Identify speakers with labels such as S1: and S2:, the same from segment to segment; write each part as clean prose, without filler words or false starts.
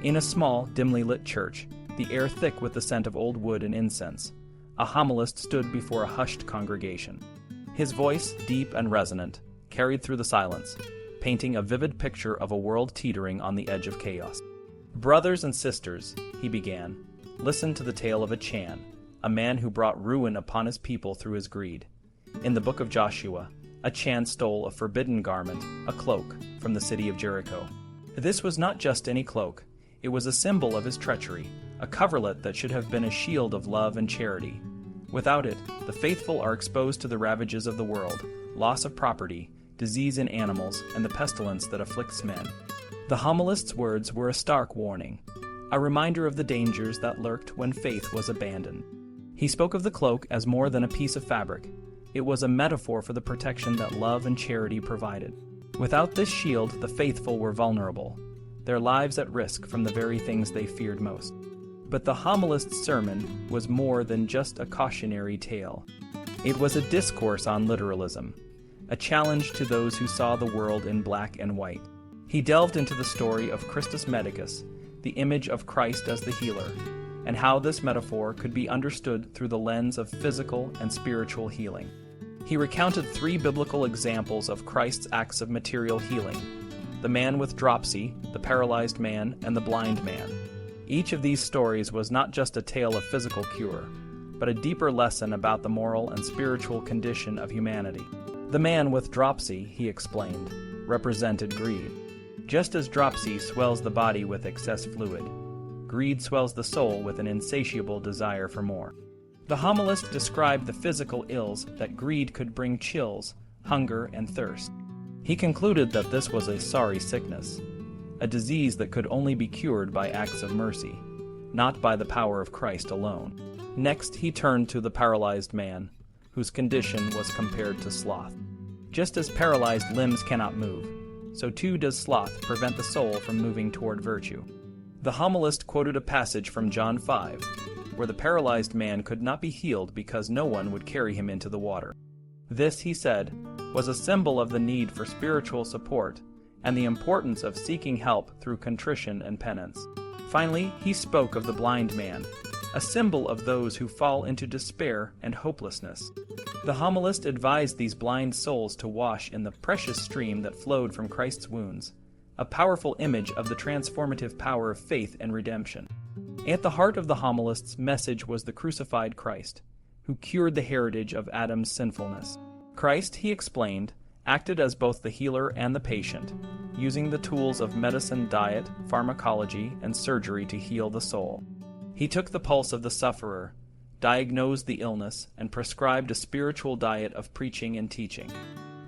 S1: In a small, dimly lit church, the air thick with the scent of old wood and incense, a homilist stood before a hushed congregation. His voice, deep and resonant, carried through the silence, painting a vivid picture of a world teetering on the edge of chaos. "Brothers and sisters," he began, "listen to the tale of Achan, a man who brought ruin upon his people through his greed. In the book of Joshua, Achan stole a forbidden garment, a cloak, from the city of Jericho. This was not just any cloak. It was a symbol of his treachery, a coverlet that should have been a shield of love and charity. Without it, the faithful are exposed to the ravages of the world, loss of property, disease in animals, and the pestilence that afflicts men." The homilist's words were a stark warning, a reminder of the dangers that lurked when faith was abandoned. He spoke of the cloak as more than a piece of fabric. It was a metaphor for the protection that love and charity provided. Without this shield, the faithful were vulnerable, their lives at risk from the very things they feared most. But the homilist's sermon was more than just a cautionary tale. It was a discourse on literalism, a challenge to those who saw the world in black and white. He delved into the story of Christus Medicus, the image of Christ as the healer, and how this metaphor could be understood through the lens of physical and spiritual healing. He recounted 3 biblical examples of Christ's acts of material healing: the man with dropsy, the paralyzed man, and the blind man. Each of these stories was not just a tale of physical cure, but a deeper lesson about the moral and spiritual condition of humanity. The man with dropsy, he explained, represented greed. Just as dropsy swells the body with excess fluid, greed swells the soul with an insatiable desire for more. The homilist described the physical ills that greed could bring: chills, hunger, and thirst. He concluded that this was a sorry sickness, a disease that could only be cured by acts of mercy, not by the power of Christ alone. Next, he turned to the paralyzed man, whose condition was compared to sloth. Just as paralyzed limbs cannot move, so too does sloth prevent the soul from moving toward virtue. The homilist quoted a passage from John 5, where the paralyzed man could not be healed because no one would carry him into the water. This, he said, was a symbol of the need for spiritual support and the importance of seeking help through contrition and penance. Finally, he spoke of the blind man, a symbol of those who fall into despair and hopelessness. The homilist advised these blind souls to wash in the precious stream that flowed from Christ's wounds, a powerful image of the transformative power of faith and redemption. At the heart of the homilist's message was the crucified Christ, who cured the heritage of Adam's sinfulness. Christ, he explained, acted as both the healer and the patient, using the tools of medicine, diet, pharmacology, and surgery to heal the soul. He took the pulse of the sufferer, diagnosed the illness, and prescribed a spiritual diet of preaching and teaching.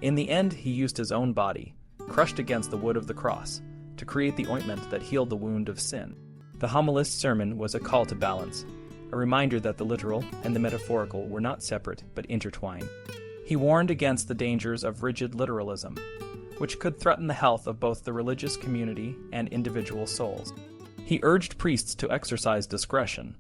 S1: In the end, he used his own body, crushed against the wood of the cross, to create the ointment that healed the wound of sin. The homilist's sermon was a call to balance, a reminder that the literal and the metaphorical were not separate but intertwined. He warned against the dangers of rigid literalism, which could threaten the health of both the religious community and individual souls. He urged priests to exercise discretion,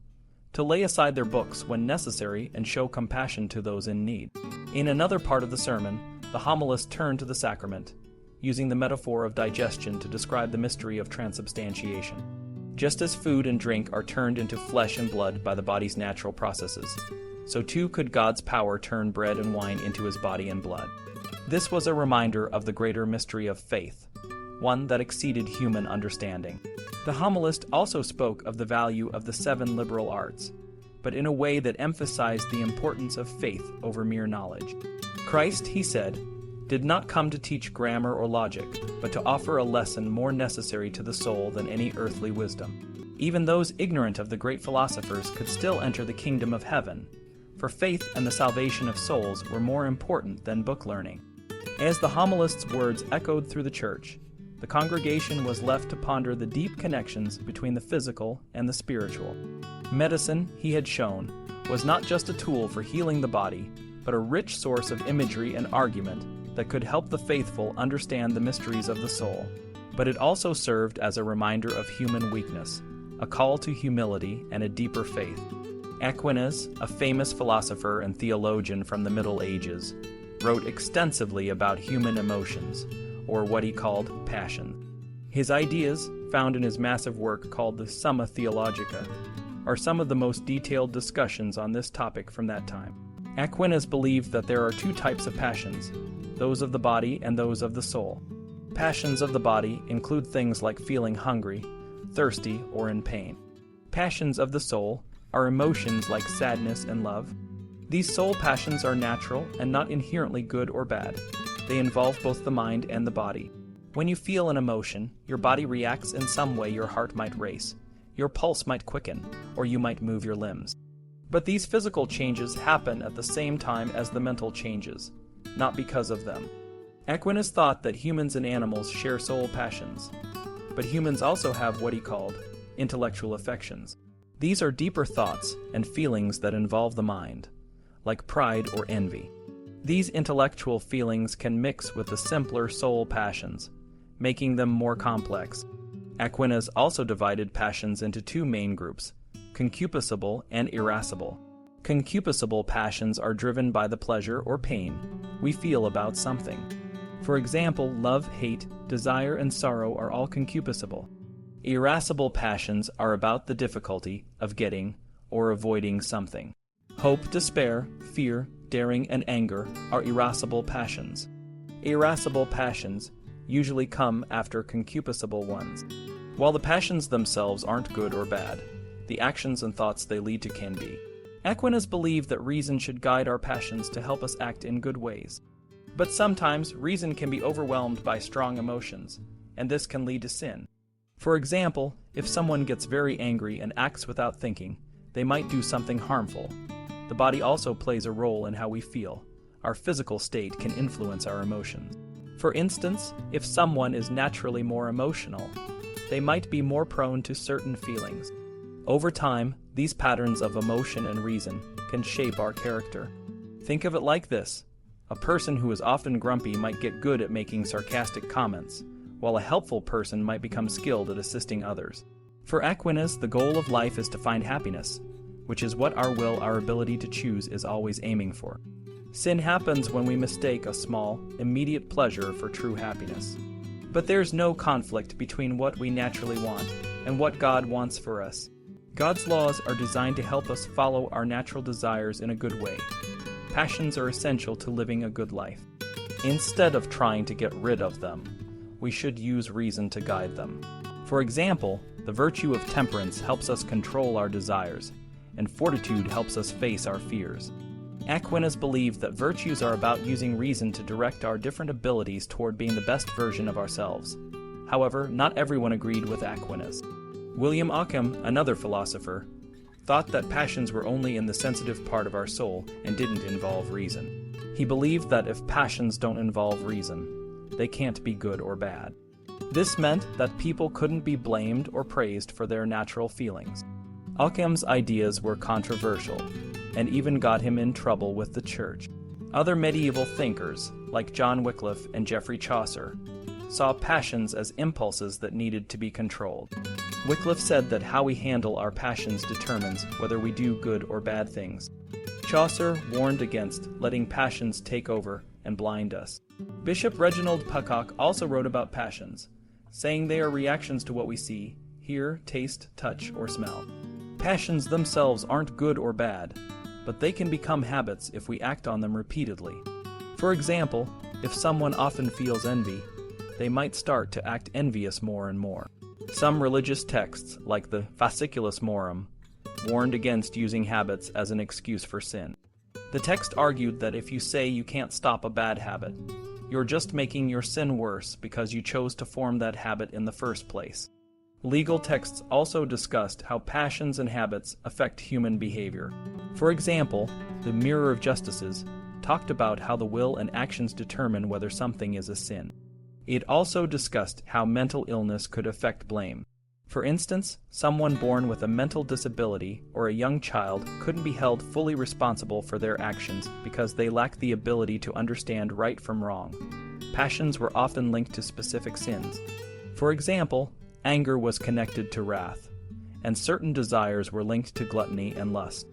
S1: to lay aside their books when necessary and show compassion to those in need. In another part of the sermon, the homilist turned to the sacrament, using the metaphor of digestion to describe the mystery of transubstantiation. Just as food and drink are turned into flesh and blood by the body's natural processes, so too could God's power turn bread and wine into his body and blood. This was a reminder of the greater mystery of faith, one that exceeded human understanding. The homilist also spoke of the value of the 7 liberal arts, but in a way that emphasized the importance of faith over mere knowledge. Christ, he said, did not come to teach grammar or logic, but to offer a lesson more necessary to the soul than any earthly wisdom. Even those ignorant of the great philosophers could still enter the kingdom of heaven, for faith and the salvation of souls were more important than book learning. As the homilist's words echoed through the church, the congregation was left to ponder the deep connections between the physical and the spiritual. Medicine, he had shown, was not just a tool for healing the body, but a rich source of imagery and argument that could help the faithful understand the mysteries of the soul. But it also served as a reminder of human weakness, a call to humility and a deeper faith. Aquinas, a famous philosopher and theologian from the Middle Ages, wrote extensively about human emotions, or what he called passion. His ideas, found in his massive work called the Summa Theologica, are some of the most detailed discussions on this topic from that time. Aquinas believed that there are two types of passions, those of the body and those of the soul. Passions of the body include things like feeling hungry, thirsty, or in pain. Passions of the soul are emotions like sadness and love. These soul passions are natural and not inherently good or bad. They involve both the mind and the body. When you feel an emotion, your body reacts in some way. Your heart might race, your pulse might quicken, or you might move your limbs. But these physical changes happen at the same time as the mental changes, not because of them. Aquinas thought that humans and animals share soul passions, but humans also have what he called intellectual affections. These are deeper thoughts and feelings that involve the mind, like pride or envy. These intellectual feelings can mix with the simpler soul passions, making them more complex. Aquinas also divided passions into two main groups, concupiscible and irascible. Concupiscible passions are driven by the pleasure or pain we feel about something. For example, love, hate, desire, and sorrow are all concupiscible. Irascible passions are about the difficulty of getting or avoiding something. Hope, despair, fear, daring, and anger are irascible passions. Irascible passions usually come after concupiscible ones. While the passions themselves aren't good or bad, the actions and thoughts they lead to can be. Aquinas believed that reason should guide our passions to help us act in good ways. But sometimes reason can be overwhelmed by strong emotions, and this can lead to sin. For example, if someone gets very angry and acts without thinking, they might do something harmful. The body also plays a role in how we feel. Our physical state can influence our emotions. For instance, if someone is naturally more emotional, they might be more prone to certain feelings. Over time, these patterns of emotion and reason can shape our character. Think of it like this. A person who is often grumpy might get good at making sarcastic comments, while a helpful person might become skilled at assisting others. For Aquinas, the goal of life is to find happiness, which is what our will, our ability to choose, is always aiming for. Sin happens when we mistake a small, immediate pleasure for true happiness. But there's no conflict between what we naturally want and what God wants for us. God's laws are designed to help us follow our natural desires in a good way. Passions are essential to living a good life. Instead of trying to get rid of them, we should use reason to guide them. For example, the virtue of temperance helps us control our desires, and fortitude helps us face our fears. Aquinas believed that virtues are about using reason to direct our different abilities toward being the best version of ourselves. However, not everyone agreed with Aquinas. William Ockham, another philosopher, thought that passions were only in the sensitive part of our soul and didn't involve reason. He believed that if passions don't involve reason, they can't be good or bad. This meant that people couldn't be blamed or praised for their natural feelings. Ockham's ideas were controversial, and even got him in trouble with the church. Other medieval thinkers, like John Wycliffe and Geoffrey Chaucer, saw passions as impulses that needed to be controlled. Wycliffe said that how we handle our passions determines whether we do good or bad things. Chaucer warned against letting passions take over and blind us. Bishop Reginald Puckok also wrote about passions, saying they are reactions to what we see, hear, taste, touch, or smell. Passions themselves aren't good or bad, but they can become habits if we act on them repeatedly. For example, if someone often feels envy, they might start to act envious more and more. Some religious texts, like the Fasciculus Morum, warned against using habits as an excuse for sin. The text argued that if you say you can't stop a bad habit, you're just making your sin worse because you chose to form that habit in the first place. Legal texts also discussed how passions and habits affect human behavior. For example, the Mirror of Justices talked about how the will and actions determine whether something is a sin. It also discussed how mental illness could affect blame. For instance, someone born with a mental disability or a young child couldn't be held fully responsible for their actions because they lacked the ability to understand right from wrong. Passions were often linked to specific sins. For example, anger was connected to wrath, and certain desires were linked to gluttony and lust.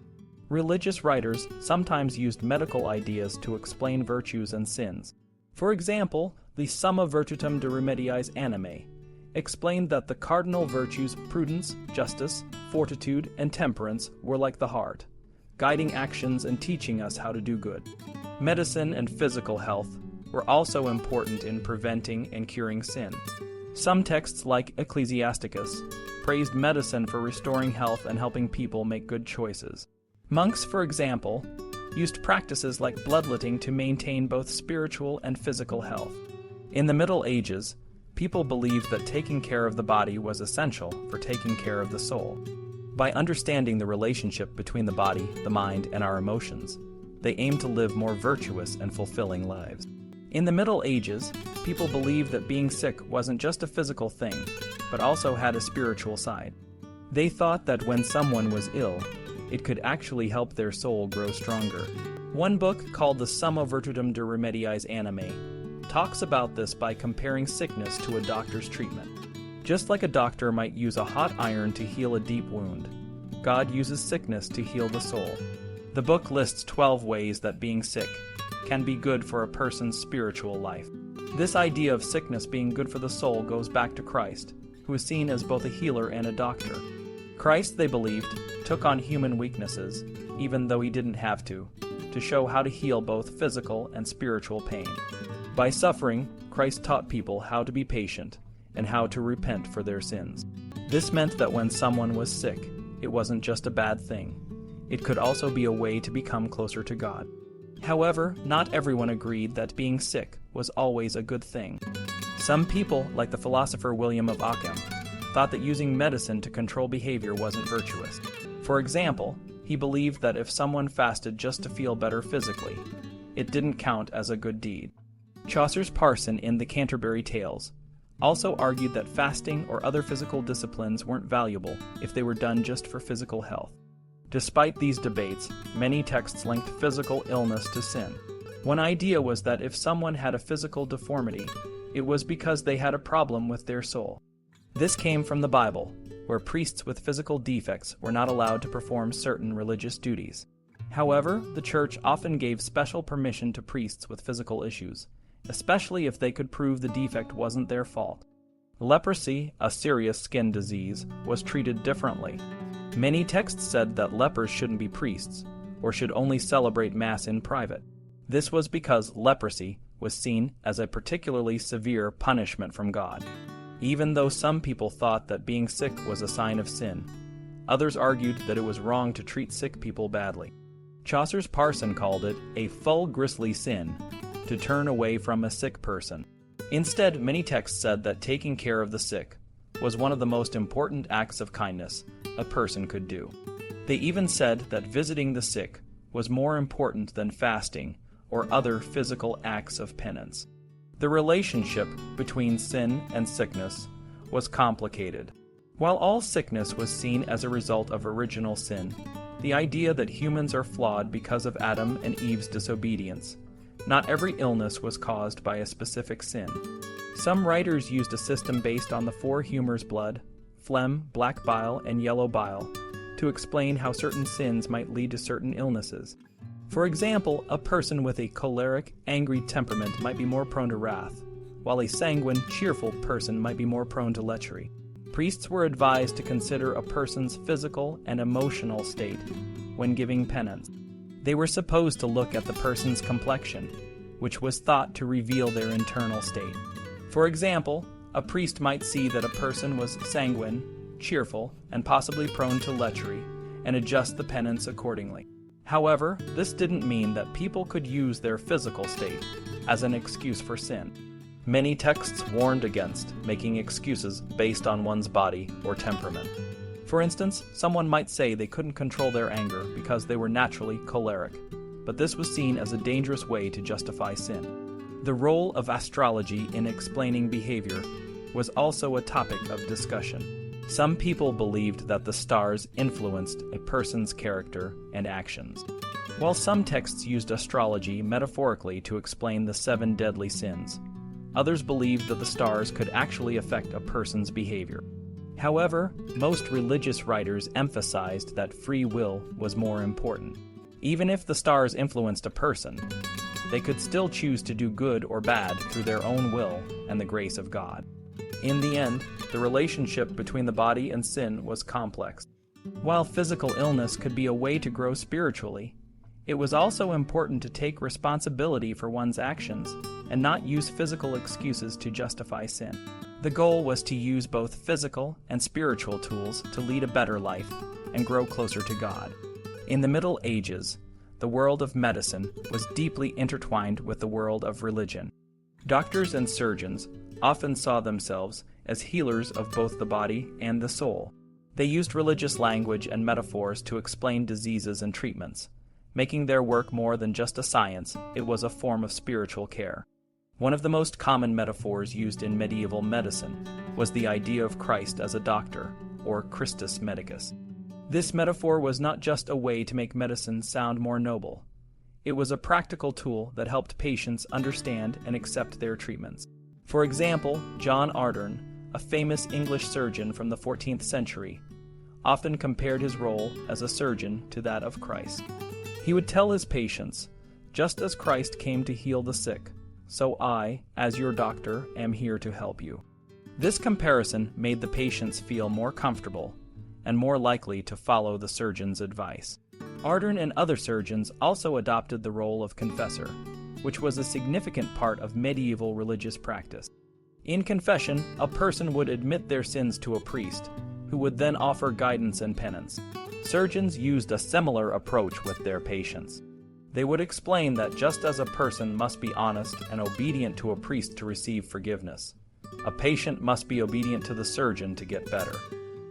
S1: Religious writers sometimes used medical ideas to explain virtues and sins. For example, the Summa Virtutum de Remediis Animae explained that the cardinal virtues prudence, justice, fortitude, and temperance were like the heart, guiding actions and teaching us how to do good. Medicine and physical health were also important in preventing and curing sin. Some texts, like Ecclesiasticus, praised medicine for restoring health and helping people make good choices. Monks, for example, used practices like bloodletting to maintain both spiritual and physical health. In the Middle Ages, people believed that taking care of the body was essential for taking care of the soul. By understanding the relationship between the body, the mind, and our emotions, they aimed to live more virtuous and fulfilling lives. In the Middle Ages, people believed that being sick wasn't just a physical thing, but also had a spiritual side. They thought that when someone was ill, it could actually help their soul grow stronger. One book, called The Summa Virtutum de Remediis Animae, talks about this by comparing sickness to a doctor's treatment. Just like a doctor might use a hot iron to heal a deep wound, God uses sickness to heal the soul. The book lists 12 ways that being sick can be good for a person's spiritual life. This idea of sickness being good for the soul goes back to Christ, who is seen as both a healer and a doctor. Christ, they believed, took on human weaknesses, even though he didn't have to show how to heal both physical and spiritual pain. By suffering, Christ taught people how to be patient and how to repent for their sins. This meant that when someone was sick, it wasn't just a bad thing. It could also be a way to become closer to God. However, not everyone agreed that being sick was always a good thing. Some people, like the philosopher William of Ockham, thought that using medicine to control behavior wasn't virtuous. For example, he believed that if someone fasted just to feel better physically, it didn't count as a good deed. Chaucer's parson in the Canterbury Tales also argued that fasting or other physical disciplines weren't valuable if they were done just for physical health. Despite these debates, many texts linked physical illness to sin. One idea was that if someone had a physical deformity, it was because they had a problem with their soul. This came from the Bible, where priests with physical defects were not allowed to perform certain religious duties. However, the Church often gave special permission to priests with physical issues, especially if they could prove the defect wasn't their fault. Leprosy, a serious skin disease, was treated differently. Many texts said that lepers shouldn't be priests, or should only celebrate Mass in private. This was because leprosy was seen as a particularly severe punishment from God. Even though some people thought that being sick was a sign of sin, others argued that it was wrong to treat sick people badly. Chaucer's parson called it a full grisly sin to turn away from a sick person. Instead, many texts said that taking care of the sick was one of the most important acts of kindness a person could do. They even said that visiting the sick was more important than fasting or other physical acts of penance. The relationship between sin and sickness was complicated. While all sickness was seen as a result of original sin, the idea that humans are flawed because of Adam and Eve's disobedience, not every illness was caused by a specific sin. Some writers used a system based on the four humors: blood, phlegm, black bile, and yellow bile, to explain how certain sins might lead to certain illnesses. For example, a person with a choleric, angry temperament might be more prone to wrath, while a sanguine, cheerful person might be more prone to lechery. Priests were advised to consider a person's physical and emotional state when giving penance. They were supposed to look at the person's complexion, which was thought to reveal their internal state. For example, a priest might see that a person was sanguine, cheerful, and possibly prone to lechery, and adjust the penance accordingly. However, this didn't mean that people could use their physical state as an excuse for sin. Many texts warned against making excuses based on one's body or temperament. For instance, someone might say they couldn't control their anger because they were naturally choleric, but this was seen as a dangerous way to justify sin. The role of astrology in explaining behavior was also a topic of discussion. Some people believed that the stars influenced a person's character and actions. While some texts used astrology metaphorically to explain the 7 deadly sins, others believed that the stars could actually affect a person's behavior. However, most religious writers emphasized that free will was more important. Even if the stars influenced a person, they could still choose to do good or bad through their own will and the grace of God. In the end, the relationship between the body and sin was complex. While physical illness could be a way to grow spiritually, it was also important to take responsibility for one's actions and not use physical excuses to justify sin. The goal was to use both physical and spiritual tools to lead a better life and grow closer to God. In the Middle Ages, the world of medicine was deeply intertwined with the world of religion. Doctors and surgeons often saw themselves as healers of both the body and the soul. They used religious language and metaphors to explain diseases and treatments. Making their work more than just a science, it was a form of spiritual care. One of the most common metaphors used in medieval medicine was the idea of Christ as a doctor, or Christus medicus. This metaphor was not just a way to make medicine sound more noble. It was a practical tool that helped patients understand and accept their treatments. For example, John Ardern, a famous English surgeon from the 14th century, often compared his role as a surgeon to that of Christ. He would tell his patients, "Just as Christ came to heal the sick, so I, as your doctor, am here to help you." This comparison made the patients feel more comfortable and more likely to follow the surgeon's advice. Ardern and other surgeons also adopted the role of confessor, which was a significant part of medieval religious practice. In confession, a person would admit their sins to a priest, who would then offer guidance and penance. Surgeons used a similar approach with their patients. They would explain that just as a person must be honest and obedient to a priest to receive forgiveness, a patient must be obedient to the surgeon to get better.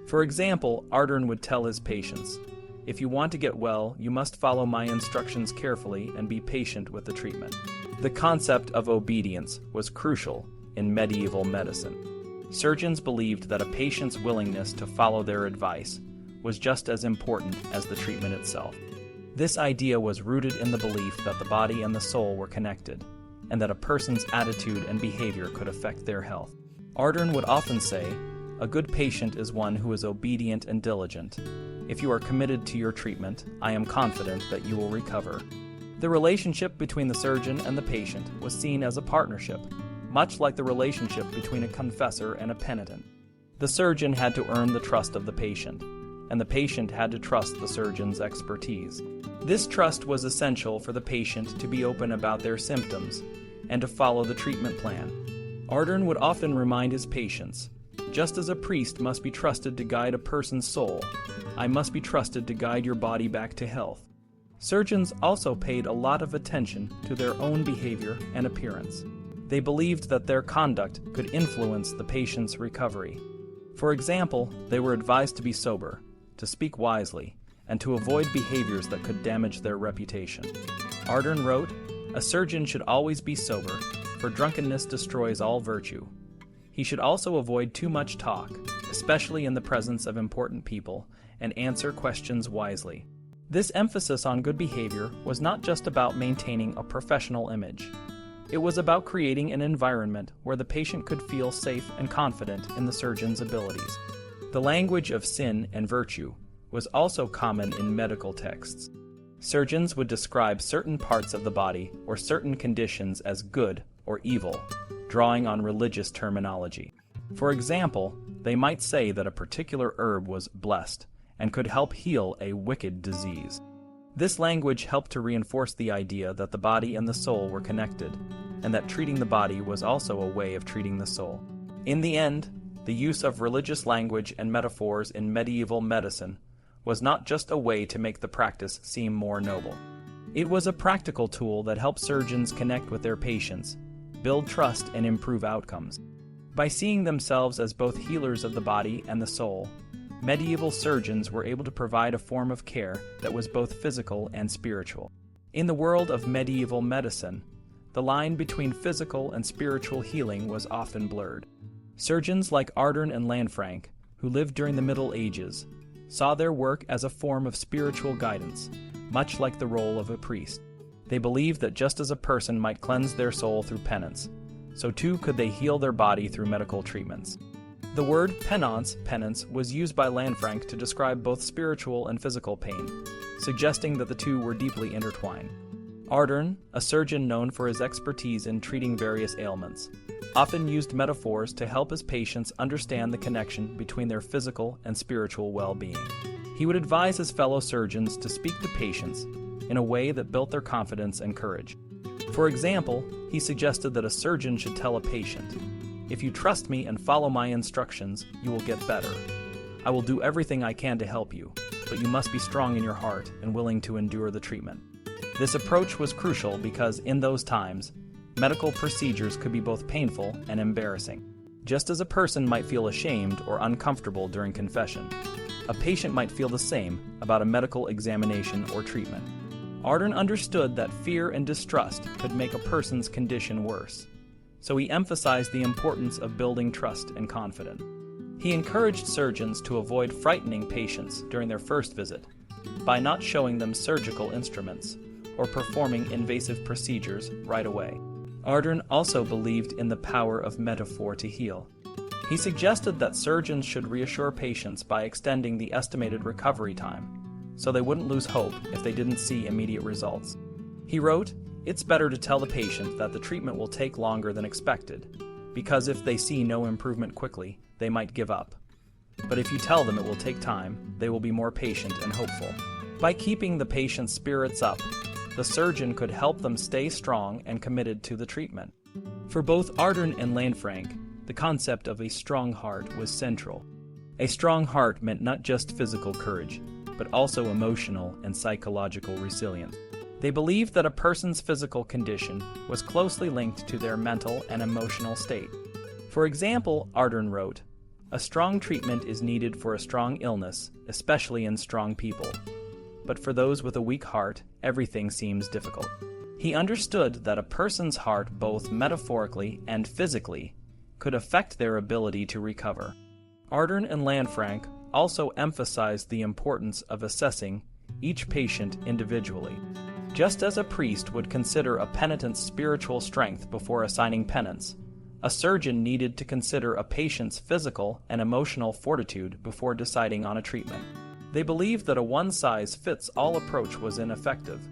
S1: For example, Ardern would tell his patients, "If you want to get well, you must follow my instructions carefully and be patient with the treatment." The concept of obedience was crucial in medieval medicine. Surgeons believed that a patient's willingness to follow their advice was just as important as the treatment itself. This idea was rooted in the belief that the body and the soul were connected, and that a person's attitude and behavior could affect their health. Ardern would often say, "A good patient is one who is obedient and diligent. If you are committed to your treatment, I am confident that you will recover." The relationship between the surgeon and the patient was seen as a partnership, much like the relationship between a confessor and a penitent. The surgeon had to earn the trust of the patient, and the patient had to trust the surgeon's expertise. This trust was essential for the patient to be open about their symptoms and to follow the treatment plan. Ardern would often remind his patients, "Just as a priest must be trusted to guide a person's soul, I must be trusted to guide your body back to health." Surgeons also paid a lot of attention to their own behavior and appearance. They believed that their conduct could influence the patient's recovery. For example, they were advised to be sober, to speak wisely, and to avoid behaviors that could damage their reputation. Ardern wrote, "A surgeon should always be sober, for drunkenness destroys all virtue. He should also avoid too much talk, especially in the presence of important people, and answer questions wisely." This emphasis on good behavior was not just about maintaining a professional image. It was about creating an environment where the patient could feel safe and confident in the surgeon's abilities. The language of sin and virtue was also common in medical texts. Surgeons would describe certain parts of the body or certain conditions as good or evil, drawing on religious terminology. For example, they might say that a particular herb was blessed and could help heal a wicked disease. This language helped to reinforce the idea that the body and the soul were connected, and that treating the body was also a way of treating the soul. In the end, the use of religious language and metaphors in medieval medicine was not just a way to make the practice seem more noble. It was a practical tool that helped surgeons connect with their patients, build trust, and improve outcomes. By seeing themselves as both healers of the body and the soul, medieval surgeons were able to provide a form of care that was both physical and spiritual. In the world of medieval medicine, the line between physical and spiritual healing was often blurred. Surgeons like Ardern and Lanfranc, who lived during the Middle Ages, saw their work as a form of spiritual guidance, much like the role of a priest. They believed that just as a person might cleanse their soul through penance, so too could they heal their body through medical treatments. The word penance was used by Lanfranc to describe both spiritual and physical pain, suggesting that the two were deeply intertwined. Achan, a surgeon known for his expertise in treating various ailments, often used metaphors to help his patients understand the connection between their physical and spiritual well-being. He would advise his fellow surgeons to speak to patients in a way that built their confidence and courage. For example, he suggested that a surgeon should tell a patient, "If you trust me and follow my instructions, you will get better. I will do everything I can to help you, but you must be strong in your heart and willing to endure the treatment." This approach was crucial because in those times, medical procedures could be both painful and embarrassing. Just as a person might feel ashamed or uncomfortable during confession, a patient might feel the same about a medical examination or treatment. Achan understood that fear and distrust could make a person's condition worse, so he emphasized the importance of building trust and confidence. He encouraged surgeons to avoid frightening patients during their first visit by not showing them surgical instruments or performing invasive procedures right away. Achan also believed in the power of metaphor to heal. He suggested that surgeons should reassure patients by extending the estimated recovery time, so they wouldn't lose hope if they didn't see immediate results. He wrote, "It's better to tell the patient that the treatment will take longer than expected, because if they see no improvement quickly, they might give up. But if you tell them it will take time, they will be more patient and hopeful." By keeping the patient's spirits up, the surgeon could help them stay strong and committed to the treatment. For both Achan and Lanfranc, the concept of a strong heart was central. A strong heart meant not just physical courage, but also emotional and psychological resilience. They believed that a person's physical condition was closely linked to their mental and emotional state. For example, Achan wrote, "A strong treatment is needed for a strong illness, especially in strong people. But for those with a weak heart, everything seems difficult." He understood that a person's heart, both metaphorically and physically, could affect their ability to recover. Achan and Lanfranc also emphasized the importance of assessing each patient individually. Just as a priest would consider a penitent's spiritual strength before assigning penance, a surgeon needed to consider a patient's physical and emotional fortitude before deciding on a treatment. They believed that a one-size-fits-all approach was ineffective,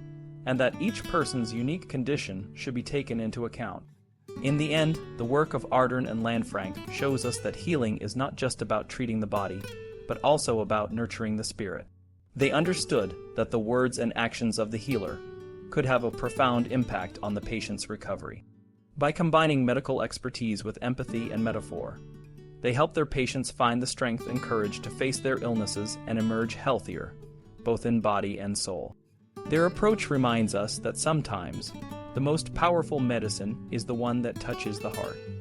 S1: and that each person's unique condition should be taken into account. In the end, the work of Achan and Lanfranc shows us that healing is not just about treating the body, but also about nurturing the spirit. They understood that the words and actions of the healer could have a profound impact on the patient's recovery. By combining medical expertise with empathy and metaphor, they help their patients find the strength and courage to face their illnesses and emerge healthier, both in body and soul. Their approach reminds us that sometimes the most powerful medicine is the one that touches the heart.